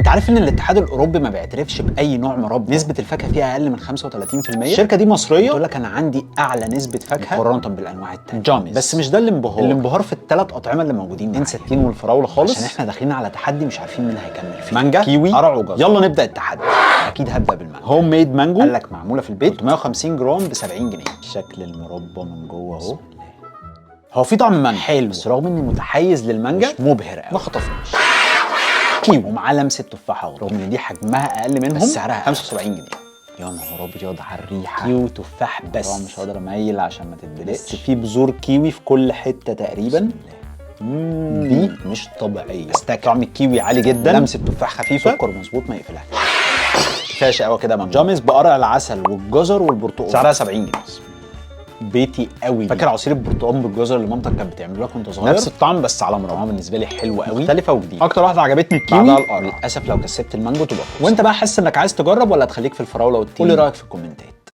انت عارف ان الاتحاد الاوروبي ما بيعترفش باي نوع مربى نسبه الفاكهه فيها اقل من 35%؟ الشركه دي مصريه بتقول لك انا عندي اعلى نسبه فاكهه مقارنه بالانواع التانيه. جامز. بس مش ده الانبهار في الثلاث اطعمه اللي موجودين. انسى التين والفراوله خالص، عشان احنا داخلين على تحدي مش عارفين مين هيكمل فيه. مانجا، كيوي، قرع وجزر. يلا نبدا التحدي. اكيد هبدا بالمانجا. هوم ميد مانجو، قال لك معموله في البيت، 350 جرام ب 70 جنيه. شكل المربى من جوه اهو. هو في طعم مانجا حلو، بس رغم اني متحيز للمانجا مش مبهر قوي، ما خطفنيش. كيوي ومعاه لمسه تفاحه، رغم ان دي حجمها اقل منهم بس سعرها 75 جنيه. يا نهار ابيض على الريحه، كيوي تفاح بس. طبعا مش هقدر اميل عشان ما تتبلقش، بس في بذور كيوي في كل حته تقريبا. دي مش طبيعيه. طعم الكيوي عالي جدا، لمسه تفاح خفيفه، سكر مظبوط ما يقفلهاش. كفايه شقاوه كده. جامز بقرع العسل والجزر والبرتقال، سعرها 70 جنيه. بيتي قوي. فاكر عصير البرتقال بالجزر اللي مامتك كانت بتعمله لك وانت صغير؟ نفس الطعم بس على مربى. بالنسبه لي حلوه قوي، مختلفه وجديده. اكتر واحده عجبتني الكيوي، بعدها القرع. للاسف لو كسبت المانجو تبقى فوز. وانت بقى حاسس انك عايز تجرب ولا تخليك في الفراوله والتين؟ قول لي رايك في الكومنتات.